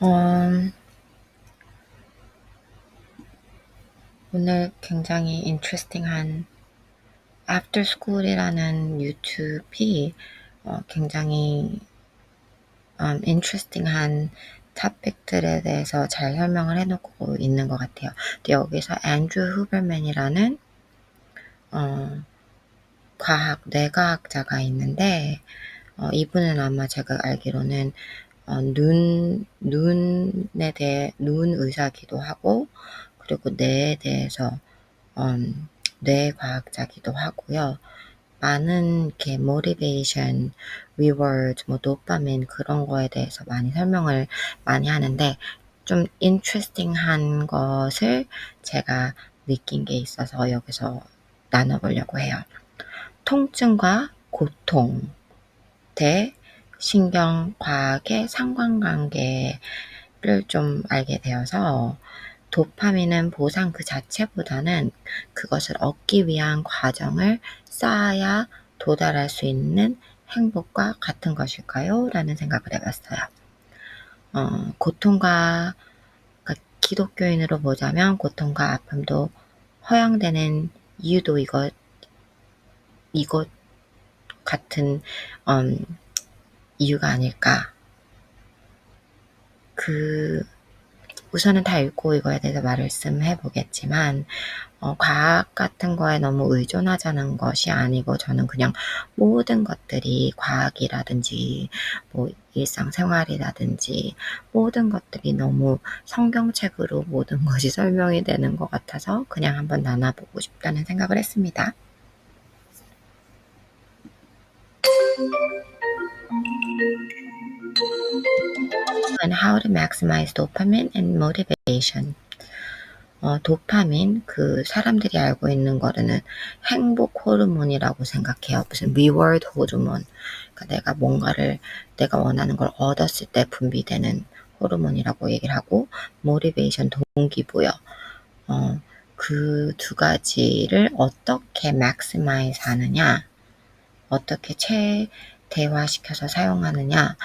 어, 오늘 굉장히 인트레스팅한 After School이라는 유튜브이 굉장히 인트레스팅한 토픽들에 대해서 잘 설명을 해놓고 있는 것 같아요. 근데 여기서 앤드루 후버맨이라는 뇌과학자가 있는데 이분은 아마 제가 알기로는 눈 의사기도 하고 그리고 뇌에 대해서 뇌과학자기도 하고요. 많은 이렇게 모티베이션, 리워드, 도파민 그런 거에 대해서 많이 설명을 많이 하는데 좀 인트레스팅한 것을 제가 느낀 게 있어서 여기서 나눠보려고 해요. 통증과 고통 대 신경과학의 상관관계를 좀 알게 되어서 도파민은 보상 그 자체보다는 그것을 얻기 위한 과정을 쌓아야 도달할 수 있는 행복과 같은 것일까요? 라는 생각을 해봤어요. 그러니까 기독교인으로 보자면 고통과 아픔도 허용되는 이유도 이것 같은 이유가 아닐까. 우선은 다 읽고 이거에 대해서 말씀해 보겠지만 과학 같은 거에 너무 의존하자는 것이 아니고 저는 그냥 모든 것들이 과학이라든지 일상생활이라든지 모든 것들이 너무 성경책으로 모든 것이 설명이 되는 것 같아서 그냥 한번 나눠보고 싶다는 생각을 했습니다. And how to maximize dopamine and motivation. 도파민, 사람들이 알고 있는 거는 행복 호르몬이라고 생각해요. 무슨 reward 호르몬. 그러니까 내가 원하는 걸 얻었을 때 분비되는 호르몬이라고 얘기를 하고, motivation, 동기부여. 그 두 가지를 어떻게 maximize 하느냐, 어떻게 최대화시켜서 사용하느냐에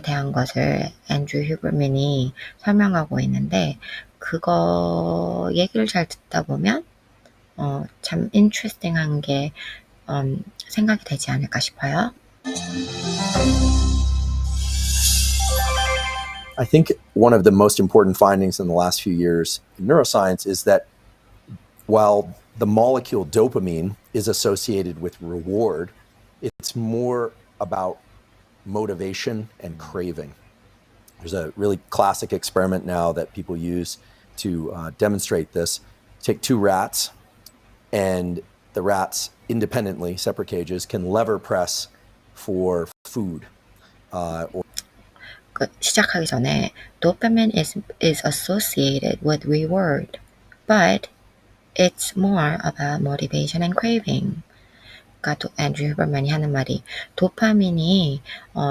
대한 것을 앤드루 휴버맨이 설명하고 있는데 그거 얘기를 잘 듣다 보면 참 인트레스팅한 게 생각이 되지 않을까 싶어요. I think one of the most important findings in the last few years in neuroscience is that while the molecule dopamine is associated with reward, it's more about motivation and craving. There's a really classic experiment now that people use to demonstrate this. Take two rats, and the rats independently, separate cages, can lever press for food. 시작하기 전에 dopamine is associated with reward, but it's more about motivation and craving. 그러니까 앤드루 휴버맨이 하는 말이 도파민이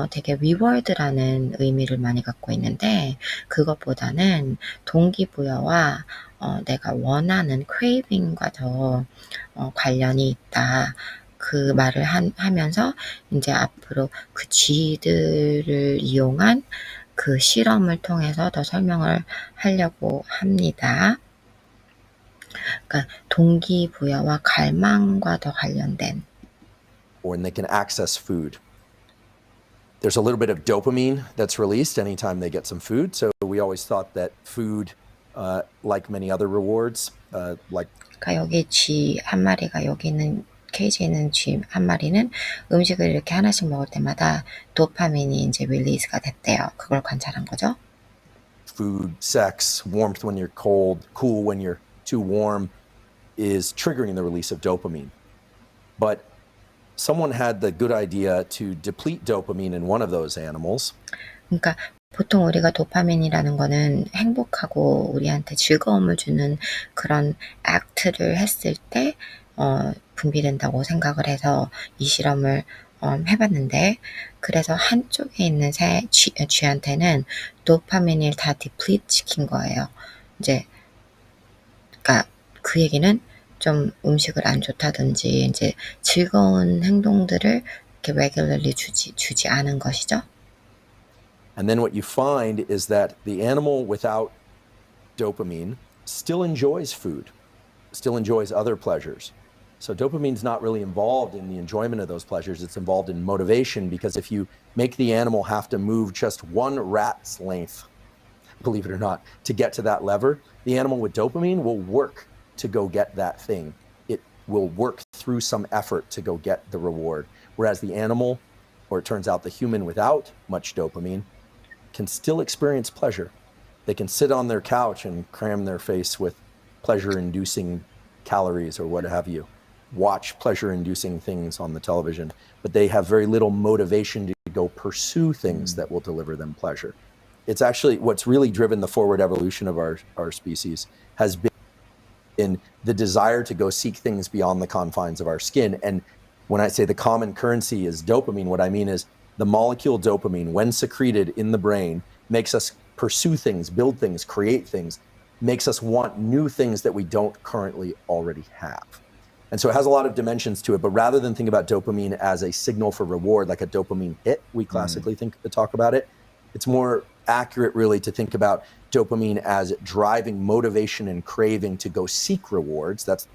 되게 리워드라는 의미를 많이 갖고 있는데 그것보다는 동기부여와 내가 원하는 craving과 더 관련이 있다. 그 말을 하면서 이제 앞으로 그 쥐들을 이용한 그 실험을 통해서 더 설명을 하려고 합니다. 그러니까 동기부여와 갈망과 더 관련된 when they can access food. There's a little bit of dopamine that's released anytime they get some food. So we always thought that food, like many other rewards, 그러니까 여기 쥐 한 마리가 여기 있는 케이지에 있는 쥐 한 마리는 음식을 이렇게 하나씩 먹을 때마다 도파민이 이제 릴리즈가 됐대요. 그걸 관찰한 거죠. Food, sex, warmth when you're cold, cool when you're too warm is triggering the release of dopamine. But someone had the good idea to deplete dopamine in one of those animals. 그러니까 보통 우리가 도파민이라는 거는 행복하고 우리한테 즐거움을 주는 그런 액트를 했을 때 분비된다고 생각을 해서 이 실험을 해봤는데 그래서 한쪽에 있는 쥐한테는 도파민을 다 디플리트 시킨 거예요. 이제 그러니까 그 얘기는 좀 음식을 안 좋다든지 이제 즐거운 행동들을 이렇게 regularly 주지 않은 것이죠. And then what you find is that the animal without dopamine still enjoys food, still enjoys other pleasures. So dopamine's not really involved in the enjoyment of those pleasures. It's involved in motivation, because if you make the animal have to move just one rat's length, believe it or not, to get to that lever, the animal with dopamine will work to go get that thing. It will work through some effort to go get the reward. Whereas the animal, or it turns out the human without much dopamine, can still experience pleasure. They can sit on their couch and cram their face with pleasure-inducing calories or what have you, watch pleasure-inducing things on the television, but they have very little motivation to go pursue things that will deliver them pleasure. It's actually what's really driven the forward evolution of our species has been the desire to go seek things beyond the confines of our skin. And when I say the common currency is dopamine, what I mean is the molecule dopamine, when secreted in the brain, makes us pursue things, build things, create things, makes us want new things that we don't currently already have. And so it has a lot of dimensions to it, but rather than think about dopamine as a signal for reward, like a dopamine hit, we classically talk about it, it's more accurate really to think about dopamine as driving motivation and craving to go seek rewards. That's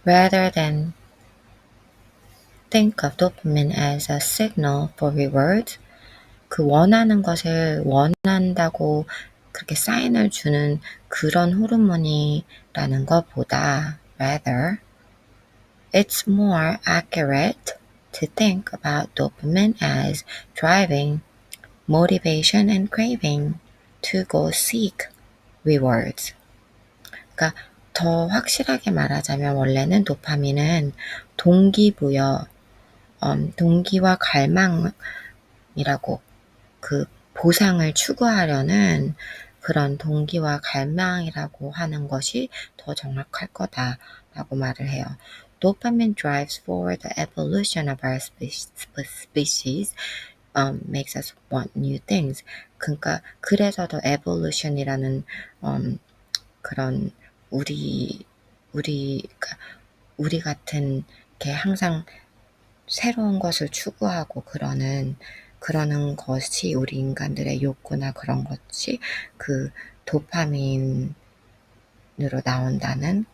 rather than think of dopamine as a signal for reward. 그 원하는 것을 원한다고 그렇게 사인을 주는 그런 호르몬이라는 것보다 rather it's more accurate to think about dopamine as driving motivation and craving to go seek rewards. 그러니까 더 확실하게 말하자면 원래는 도파민은 동기부여, 동기와 갈망이라고 그 보상을 추구하려는 그런 동기와 갈망이라고 하는 것이 더 정확할 거다라고 말을 해요. Dopamine drives forward the evolution of our species, makes us want new things. 그러니까 그래서 더 evolution이라는 그런 우리 같은 게 항상 새로운 것을 추구하고 그러는 것이 우리 인간들의 욕구나 그런 것이 그 도파민으로 나온다는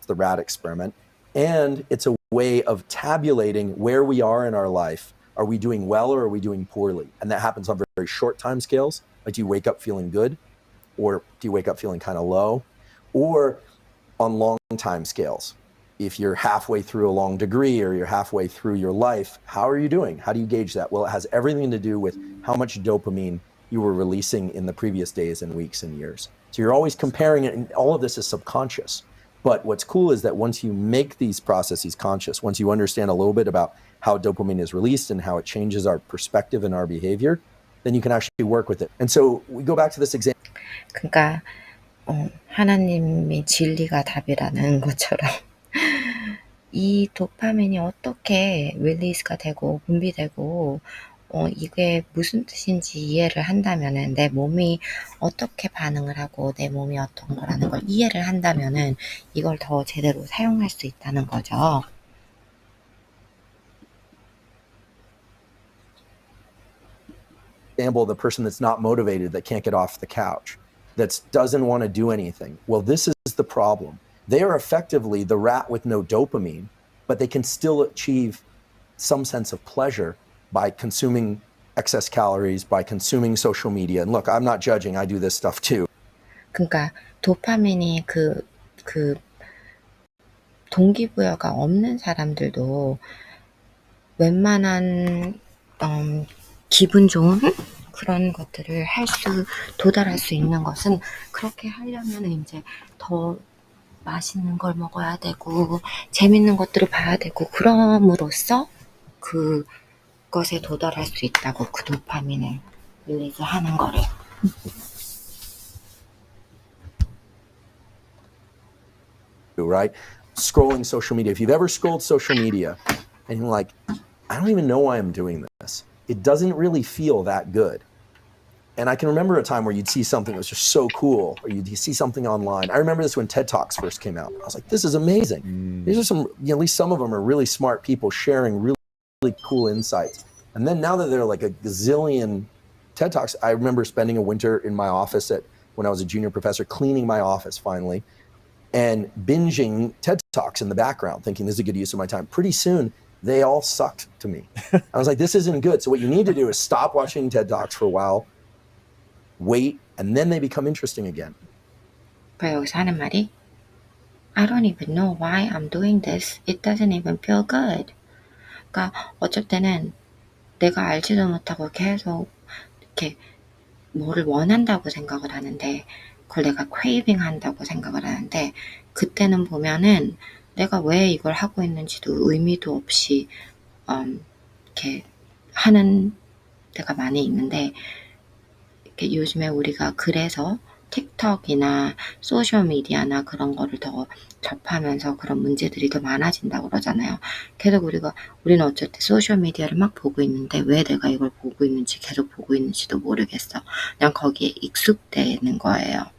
the rat experiment. And it's a way of tabulating where we are in our life. Are we doing well or are we doing poorly? And that happens on very short time scales. Like, do you wake up feeling good? Or do you wake up feeling kind of low? Or on long time scales. If you're halfway through a long degree or you're halfway through your life, how are you doing? How do you gauge that? Well, it has everything to do with how much dopamine you were releasing in the previous days and weeks and years. So you're always comparing it, and all of this is subconscious. But what's cool is that once you make these processes conscious, once you understand a little bit about how dopamine is released and how it changes our perspective and our behavior, then you can actually work with it. And so we go back to this example. 그러니까 하나님이 진리가 답이라는 것처럼 이 도파민이 어떻게 릴리스가 되고 분비되고 이게 무슨 뜻인지 이해를 한다면은 내 몸이 어떻게 반응을 하고 내 몸이 어떤 거라는 걸 이해를 한다면은 이걸 더 제대로 사용할 수 있다는 거죠. Example, the person that's not motivated, that can't get off the couch, that doesn't want to do anything. Well, this is the problem. They are effectively the rat with no dopamine, but they can still achieve some sense of pleasure by consuming excess calories, by consuming social media. And look, I'm not judging. I do this stuff too. 그러니까 도파민이 그 동기부여가 없는 사람들도 웬만한 기분 좋은 그런 것들을 도달할 수 있는 것은 그렇게 하려면 이제 더 맛있는 걸 먹어야 되고 재밌는 것들을 봐야 되고 그럼으로써 그것에 도달할 수 있다고 그 도파민을 릴리즈 하는 거를. Right? Scrolling social media. If you've ever scrolled social media and you're like, I don't even know why I'm doing this. It doesn't really feel that good. And I can remember a time where you'd see something that was just so cool, or you'd see something online. I remember this when TED Talks first came out. I was like, this is amazing. These are some, at least some of them are really smart people sharing really, really cool insights. And then now that there are like a gazillion TED Talks, I remember spending a winter in my office when I was a junior professor, cleaning my office finally, and binging TED Talks in the background, thinking this is a good use of my time. Pretty soon, they all sucked to me. I was like, this isn't good. So what you need to do is stop watching TED Talks for a while, wait, and then they become interesting again. 그래서 여기서 하는 말이 I don't even know why I'm doing this. It doesn't even feel good. 그러니까 어쩔 때는 내가 알지도 못하고 계속 이렇게 뭐를 원한다고 생각을 하는데 그걸 내가 craving 한다고 생각을 하는데 그때는 보면은 내가 왜 이걸 하고 있는지도 의미도 없이 이렇게 하는 때가 많이 있는데 이렇게 요즘에 우리가 그래서 틱톡이나 소셜미디어나 그런 거를 더 접하면서 그런 문제들이 더 많아진다고 그러잖아요. 계속 우리는 어쩔 때 소셜미디어를 막 보고 있는데 왜 내가 이걸 보고 있는지 계속 보고 있는지도 모르겠어. 그냥 거기에 익숙되는 거예요.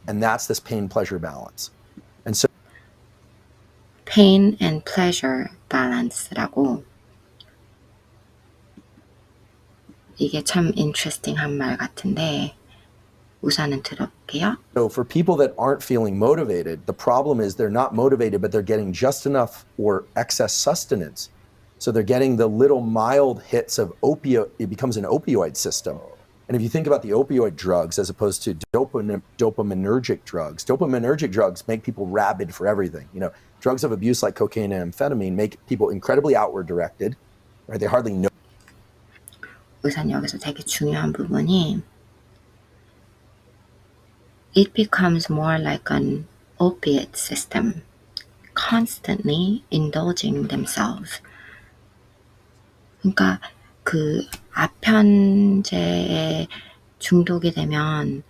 And that's this pain-pleasure balance. And so pain and pleasure balance라고 이게 참 interesting한 말 같은데 우선은 들어볼게요. So for people that aren't feeling motivated, the problem is they're not motivated, but they're getting just enough or excess sustenance. So they're getting the little mild hits of opioid. It becomes an opioid system. And if you think about the opioid drugs as opposed to dopaminergic drugs make people rabid for everything. You know, drugs of abuse like cocaine and amphetamine make people incredibly outward directed, right? They hardly know. 우선 여기서 되게 중요한 부분이 it becomes more like an opiate system, constantly indulging themselves. 그러니까 그 아편제에 중독이 되면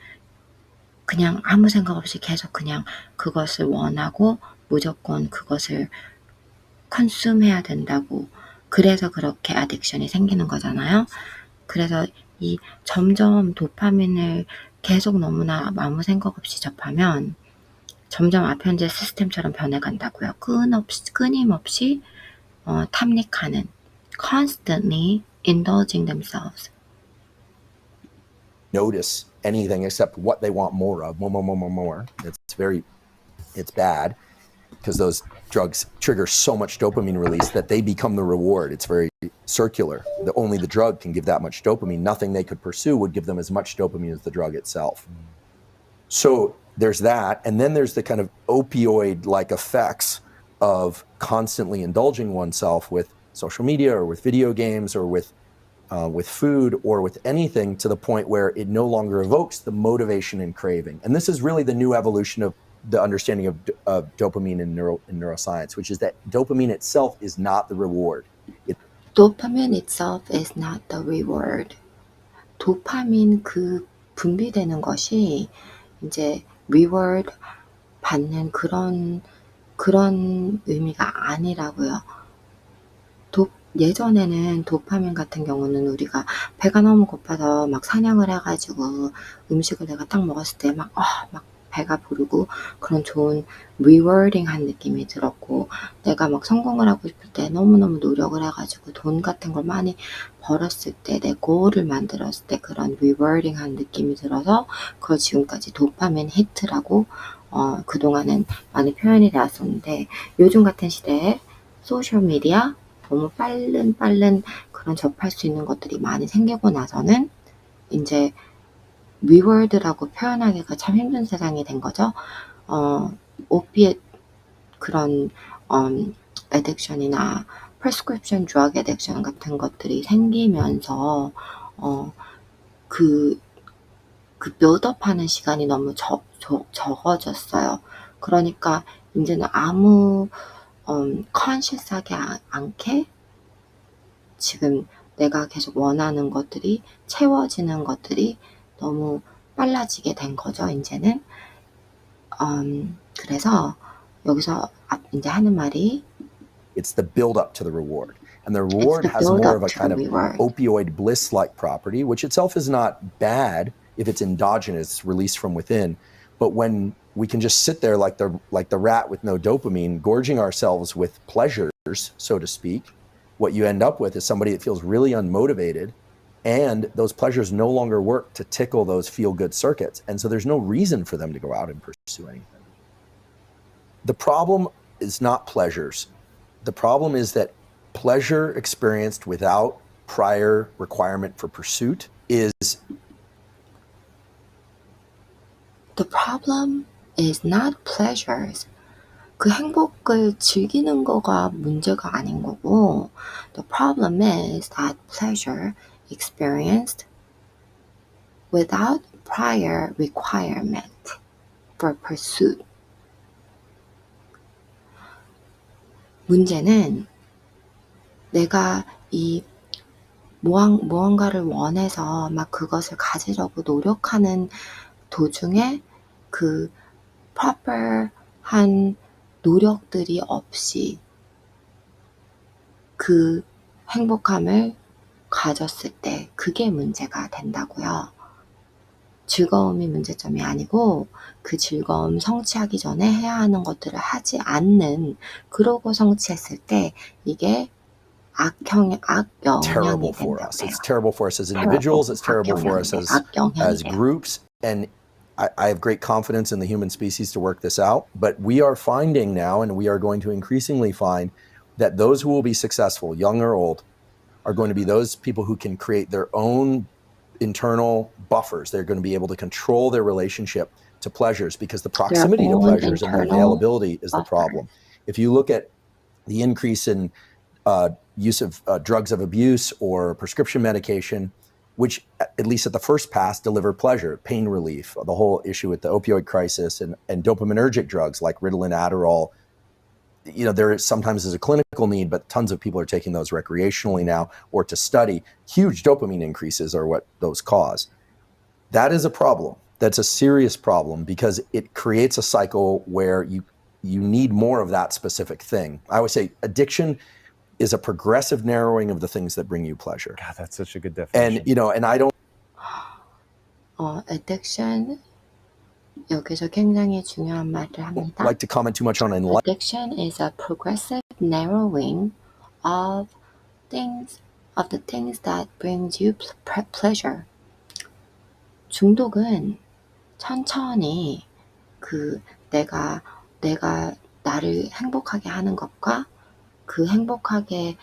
그냥 아무 생각 없이 계속 그냥 그것을 원하고 무조건 그것을 컨슘해야 된다고 그래서 그렇게 아딕션이 생기는 거잖아요. 그래서 이 점점 도파민을 계속 너무나 아무 생각 없이 접하면 점점 아편제 시스템처럼 변해간다고요. 끊임없이 탐닉하는 constantly indulging themselves. Notice anything except what they want more of, more. It's bad because those drugs trigger so much dopamine release that they become the reward. It's very circular. Only the drug can give that much dopamine. Nothing they could pursue would give them as much dopamine as the drug itself. So there's that. And then there's the kind of opioid-like effects of constantly indulging oneself with social media or with video games or with food or with anything to the point where it no longer evokes the motivation and craving. And this is really the new evolution of the understanding of dopamine in neuroscience, which is that dopamine itself is not the reward. Dopamine itself is not the reward. 도파민 그 분비되는 것이 이제 reward 받는 그런 의미가 아니라고요. 예전에는 도파민 같은 경우는 우리가 배가 너무 고파서 막 사냥을 해가지고 음식을 내가 딱 먹었을 때 막 배가 부르고 그런 좋은 rewarding한 느낌이 들었고 내가 막 성공을 하고 싶을 때 너무너무 노력을 해가지고 돈 같은 걸 많이 벌었을 때 내 goal을 만들었을 때 그런 rewarding한 느낌이 들어서 그걸 지금까지 도파민 히트라고 그동안은 많이 표현이 되었었는데 요즘 같은 시대에 소셜미디어 너무 빠른 그런 접할 수 있는 것들이 많이 생기고 나서는 이제 reward라고 표현하기가 참 힘든 세상이 된 거죠. 오피앳 그런 애딕션이나 prescription drug addiction 같은 것들이 생기면서 그 build-up하는 시간이 너무 적어졌어요. 그러니까 이제는 아무 conscious하게 않게 지금 내가 계속 원하는 것들이 채워지는 것들이 너무 빨라지게 된 거죠, 이제는. 그래서 여기서 이제 하는 말이 It's the build up to the reward. And the It's reward the has more of build-up a to kind the of reward. opioid bliss-like property, which itself is not bad if it's endogenous, released from within. But when we can just sit there like the rat with no dopamine, gorging ourselves with pleasures, so to speak, what you end up with is somebody that feels really unmotivated, and those pleasures no longer work to tickle those feel-good circuits. And so there's no reason for them to go out and pursue anything. The problem is not pleasures. The problem is that pleasure experienced without prior requirement for pursuit is The problem is not pleasures. 그 행복을 즐기는 거가 문제가 아닌 거고, the problem is that pleasure experienced without prior requirement for pursuit. 문제는 내가 이 무언가를 원해서 막 그것을 가지려고 노력하는 도중에 그 proper한 노력들이 없이 그 행복함을 가졌을 때 그게 문제가 된다고요. 즐거움이 문제점이 아니고 그 즐거움 성취하기 전에 해야 하는 것들을 하지 않는, 그러고 성취했을 때 이게 악영향이 terrible for 된다고 us. 해요. It's terrible for us as individuals. It's terrible for us as 악영향이 돼요. groups. And I have great confidence in the human species to work this out. But we are finding now, and we are going to increasingly find, that those who will be successful, young or old, are going to be those people who can create their own internal buffers. They're going to be able to control their relationship to pleasures, because the proximity to own pleasures and the internal availability is the buffers. problem. If you look at the increase in use of drugs of abuse or prescription medication, which at least at the first pass deliver pleasure, pain relief, the whole issue with the opioid crisis, and dopaminergic drugs like Ritalin, Adderall, there sometimes is a clinical need, but tons of people are taking those recreationally now or to study. Huge dopamine increases are what those cause. That is a problem. That's a serious problem, because it creates a cycle where you need more of that specific thing. I always say addiction is a progressive narrowing of the things that bring you pleasure. God, that's such a good definition. And I don't addiction, 여기서 굉장히 중요한 말을 합니다. like to comment too much on enlightenment. Addiction is a progressive narrowing of the things that brings you pleasure. 중독은 천천히 내가 나를 행복하게 하는 것과 그 행복하게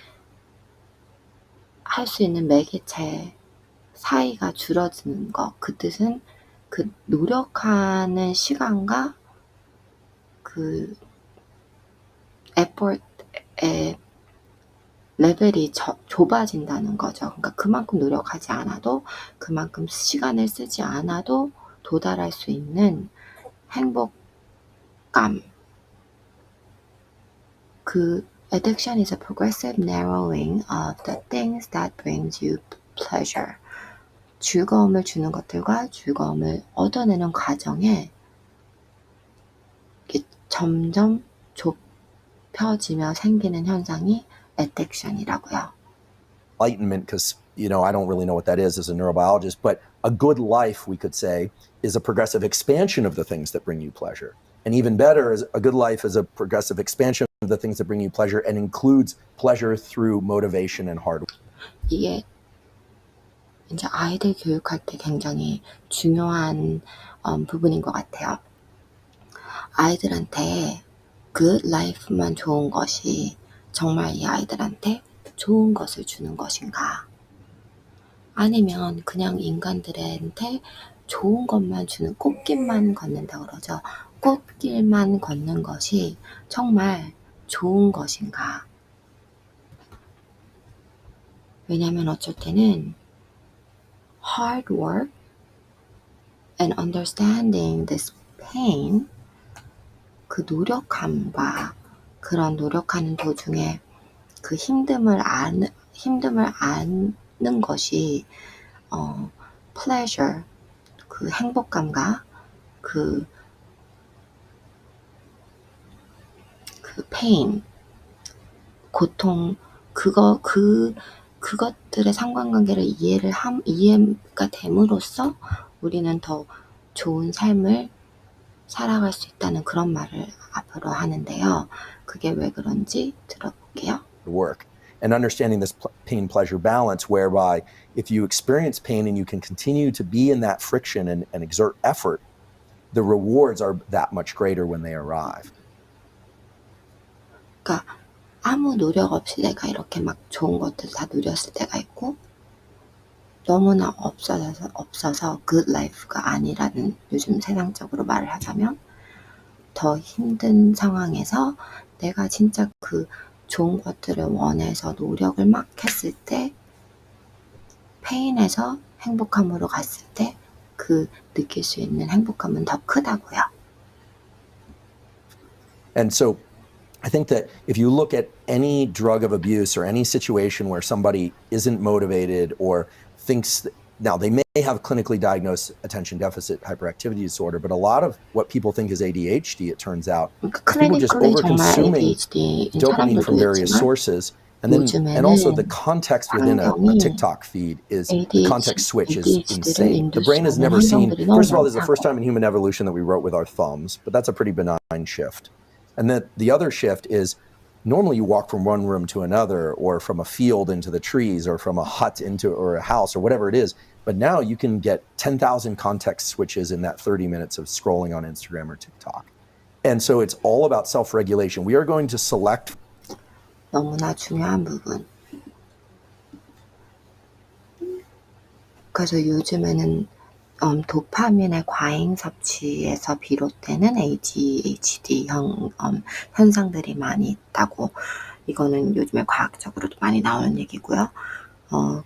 할 수 있는 매개체 사이가 줄어드는 것. 그 뜻은 그 노력하는 시간과 그 effort의 레벨이 좁아진다는 거죠. 그러니까 그만큼 노력하지 않아도, 그만큼 시간을 쓰지 않아도 도달할 수 있는 행복감. Addiction is a progressive narrowing of the things that brings you pleasure. 즐거움을 주는 것들과 즐거움을 얻어내는 과정에 점점 좁혀지며 생기는 현상이 addiction이라고요. Enlightenment, because I don't really know what that is as a neurobiologist, but a good life, we could say, is a progressive expansion of the things that bring you pleasure. And even better, is a good life is a progressive expansion of the things that bring you pleasure and includes pleasure through motivation and hard work. 이게 이제 아이들 교육할 때 굉장히 중요한 부분인 것 같아요. 아이들한테 good life만 좋은 것이 정말 이 아이들한테 좋은 것을 주는 것인가? 아니면 그냥 인간들한테 좋은 것만 주는, 꽃길만 걷는다 그러죠. 꽃길만 걷는 것이 정말 좋은 것인가? 왜냐면 어쩔 때는 hard work and understanding this pain, 그 노력함과 그런 노력하는 도중에 그 힘듦을 아는 것이 pleasure, 그 행복감과 그 pain, 고통, 그 그것들의 상관관계를 이해가 됨으로써 우리는 더 좋은 삶을 살아갈 수 있다는 그런 말을 앞으로 하는데요. 그게 왜 그런지 들어볼게요. work and understanding this pain pleasure balance, whereby if you experience pain and you can continue to be in that friction and exert effort, the rewards are that much greater when they arrive. 그러니까 아무 노력 없이 내가 이렇게 막 좋은 것들 다 누렸을 때가 있고, 너무나 없어서 good life가 아니라는, 요즘 세상적으로 말을 하자면 더 힘든 상황에서 내가 진짜 그 좋은 것들을 원해서 노력을 막 했을 때, 페인에서 행복함으로 갔을 때 그 느낄 수 있는 행복감은 더 크다고요. And so I think that if you look at any drug of abuse or any situation where somebody isn't motivated or thinks that, now they may have clinically diagnosed attention deficit hyperactivity disorder, but a lot of what people think is ADHD, it turns out, 그러니까 people just 클리니컬리 정말 over-consuming ADHD인 dopamine from 사람들도 various 있지만 sources. And also the context within a 환경이 TikTok feed is the context switch is insane. The brain has 인듀스하는 never seen, 환경들이 너무 first of all, this is the first 많다고. time in human evolution that we wrote with our thumbs, but that's a pretty benign shift. And then the other shift is normally you walk from one room to another, or from a field into the trees, or from a hut into, or a house, or whatever it is. But now you can get 10,000 context switches in that 30 minutes of scrolling on Instagram or TikTok. And so it's all about self-regulation. We are going to select. 너무나 중요한 부분. 그래서 요즘에는 도파민의 과잉 섭취에서 비롯되는 ADHD형 현상들이 많이 있다고, 이거는 요즘에 과학적으로도 많이 나오는 얘기고요. 그러니까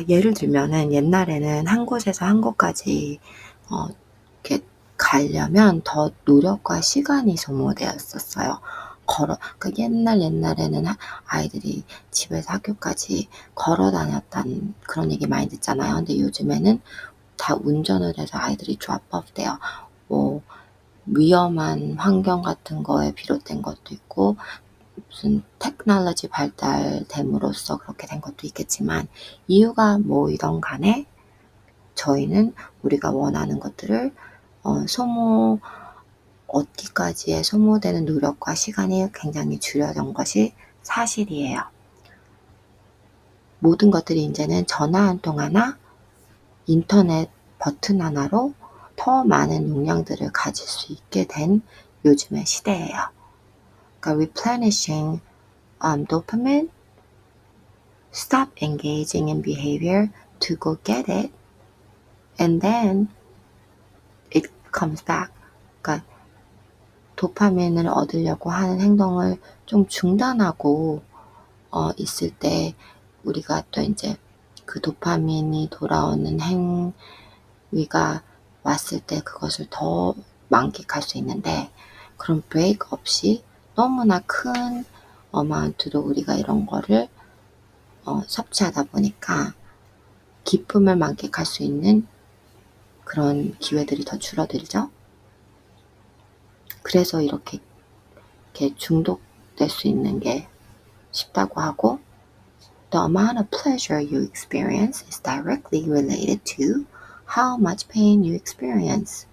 예를 들면은 옛날에는 한 곳에서 한 곳까지 이렇게 가려면 더 노력과 시간이 소모되었었어요. 그러니까 옛날에는 아이들이 집에서 학교까지 걸어 다녔다는 그런 얘기 많이 듣잖아요. 근데 요즘에는 다 운전을 해서 아이들이 드롭오프 돼요. 뭐 위험한 환경 같은 거에 비롯된 것도 있고, 무슨 테크놀로지 발달됨으로써 그렇게 된 것도 있겠지만, 이유가 뭐이든 간에 저희는 우리가 원하는 것들을 얻기까지의 소모되는 노력과 시간이 굉장히 줄여진 것이 사실이에요. 모든 것들이 이제는 전화 한 통 하나, 인터넷 버튼 하나로 더 많은 용량들을 가질 수 있게 된 요즘의 시대예요. 그러니까 replenishing dopamine, stop engaging in behavior to go get it, and then it comes back. 그러니까 도파민을 얻으려고 하는 행동을 좀 중단하고 있을 때, 우리가 또 이제 그 도파민이 돌아오는 행위가 왔을 때 그것을 더 만끽할 수 있는데, 그런 브레이크 없이 너무나 큰 어마운트로 우리가 이런 거를 섭취하다 보니까 기쁨을 만끽할 수 있는 그런 기회들이 더 줄어들죠. 그래서 이렇게 중독될 수 있는 게 쉽다고 하고, the amount of pleasure you experience is directly related to how much pain you experience.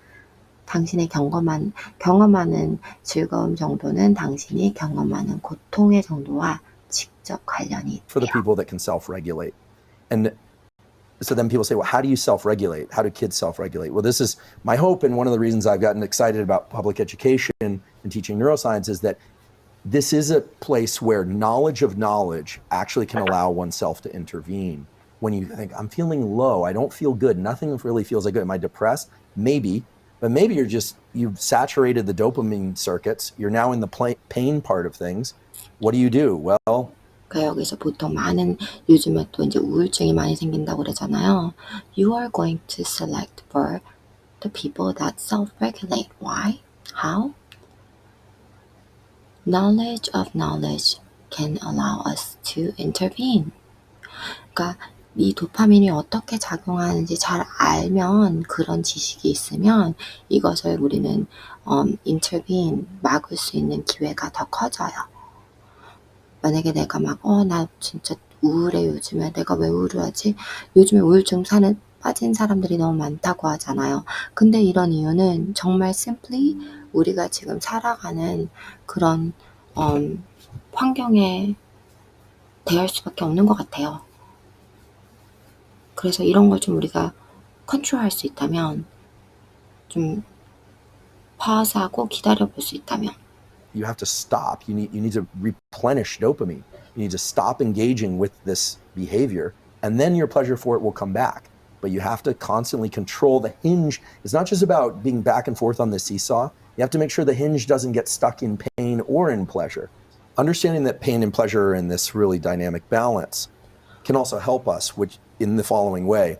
당신이 경험하는 즐거움 정도는 당신이 경험하는 고통의 정도와 직접 관련이 For the 있대요. people that can self-regulate. And so then people say, well, how do you self-regulate? How do kids self-regulate? Well, this is my hope, and one of the reasons I've gotten excited about public education and teaching neuroscience is that this is a place where knowledge of knowledge actually can allow oneself to intervene. When you think, I'm feeling low, I don't feel good, nothing really feels like good. Am I depressed? Maybe. But maybe you've saturated the dopamine circuits. You're now in the pain part of things. What do? Well, 그러니까 여기서 보통 요즘에 또 이제 우울증이 많이 생긴다고 그러잖아요. You are going to select for the people that self-regulate. Why? How? Knowledge of knowledge can allow us to intervene. 그러니까 이 도파민이 어떻게 작용하는지 잘 알면, 그런 지식이 있으면 이것을 우리는 intervene, 막을 수 있는 기회가 더 커져요. 만약에 내가 막 나 진짜 우울해 요즘에 내가 왜 우울하지? 요즘에 우울증 빠진 사람들이 너무 많다고 하잖아요. 근데 이런 이유는 정말 simply 우리가 지금 살아가는 그런 환경에 대할 수밖에 없는 것 같아요. 그래서 이런 걸 좀 우리가 컨트롤할 수 있다면, 좀 파스하고 기다려볼 수 있다면. You have to stop. You need to replenish dopamine. You need to stop engaging with this behavior, and then your pleasure for it will come back. But you have to constantly control the hinge. It's not just about being back and forth on the seesaw. You have to make sure the hinge doesn't get stuck in pain or in pleasure. Understanding that pain and pleasure are in this really dynamic balance can also help us, which in the following way.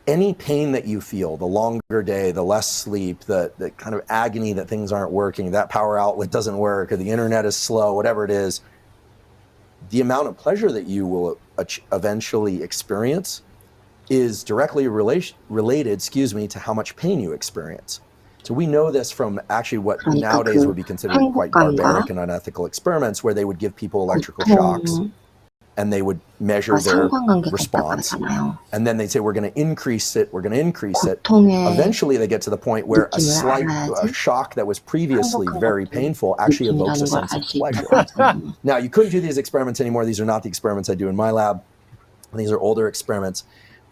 Any pain that you feel, the longer day, the less sleep, the kind of agony that things aren't working, that power outlet doesn't work, or the internet is slow, whatever it is, the amount of pleasure that you will eventually experience is directly related, to how much pain you experience. So we know this from actually what 그러니까 nowadays 그 would be considered quite 행복감과 barbaric and unethical experiments, where they would give people electrical shocks 고통과 and they would measure their 상관관계가 있다고 response. 하잖아요. And then they'd say, we're going to increase it. We're going to increase it. 고통의 Eventually, they get to the point where a 느낌을 slight 알아야지 shock that was previously 행복한 very 것도 painful actually evokes a 느낌이라는 걸 sense 알 of 수 있다고 pleasure. 하잖아요. Now, you couldn't do these experiments anymore. These are not the experiments I do in my lab. These are older experiments.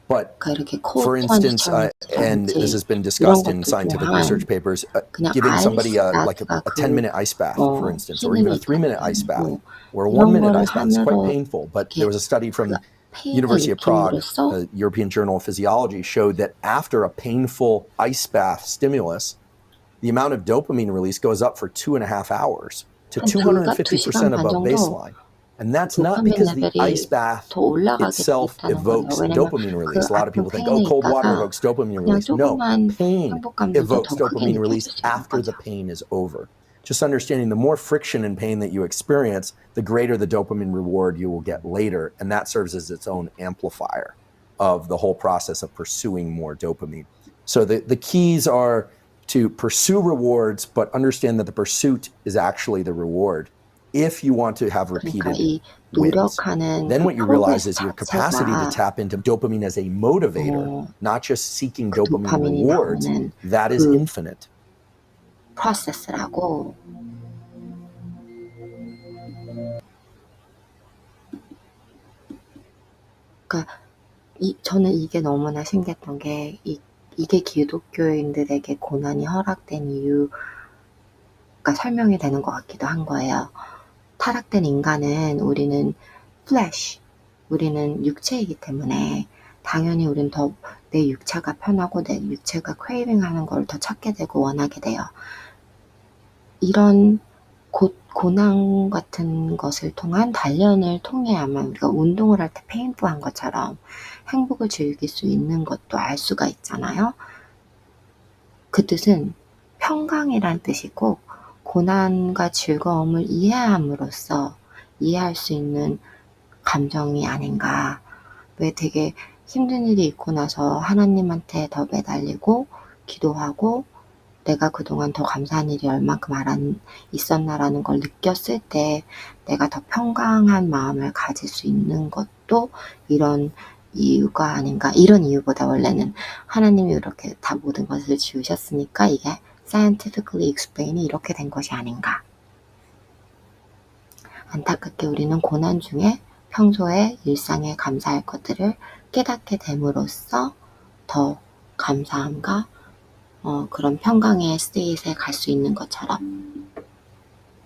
But 이렇게 for instance, and this has been discussed in scientific research papers, giving somebody like a 10-minute ice bath, for instance, or even a 3-minute ice bath, or a 1-minute ice bath. It's quite painful. But there was a study from University of Prague, the European Journal of Physiology, showed that after a painful ice bath stimulus, the amount of dopamine release goes up for 2.5 hours to 250% above baseline. And that's not because the ice bath itself evokes dopamine release. A lot of people think, cold water evokes dopamine release. No, pain evokes dopamine release after the pain is over. Just understanding the more friction and pain that you experience, the greater the dopamine reward you will get later. And that serves as its own amplifier of the whole process of pursuing more dopamine. So the keys are to pursue rewards, but understand that the pursuit is actually the reward. If you want to have repeated wins, then what you realize is your capacity to tap into dopamine as a motivator, not just seeking dopamine rewards, that is infinite. 프로세스라고. 그러니까 저는 이게 너무나 신기했던 게 이게 기독교인들에게 고난이 허락된 이유가 설명이 되는 것 같기도 한 거예요. 타락된 인간은 우리는 flesh, 우리는 육체이기 때문에 당연히 우리는 더 내 육체가 편하고 내 육체가 craving하는 걸 더 찾게 되고 원하게 돼요. 이런 고난 같은 것을 통한 단련을 통해 아마 우리가 운동을 할 때 페인풀한 것처럼 행복을 즐길 수 있는 것도 알 수가 있잖아요. 그 뜻은 평강이란 뜻이고, 고난과 즐거움을 이해함으로써 이해할 수 있는 감정이 아닌가. 왜 되게 힘든 일이 있고 나서 하나님한테 더 매달리고 기도하고 내가 그동안 더 감사한 일이 얼만큼 있었나라는 걸 느꼈을 때 내가 더 평강한 마음을 가질 수 있는 것도 이런 이유가 아닌가. 이런 이유보다 원래는 하나님이 이렇게 다 모든 것을 지으셨으니까 이게 scientifically explain이 이렇게 된 것이 아닌가. 안타깝게 우리는 고난 중에 평소에 일상에 감사할 것들을 깨닫게 됨으로써 더 감사함과 그런 평강의 스테이트에 갈 수 있는 것처럼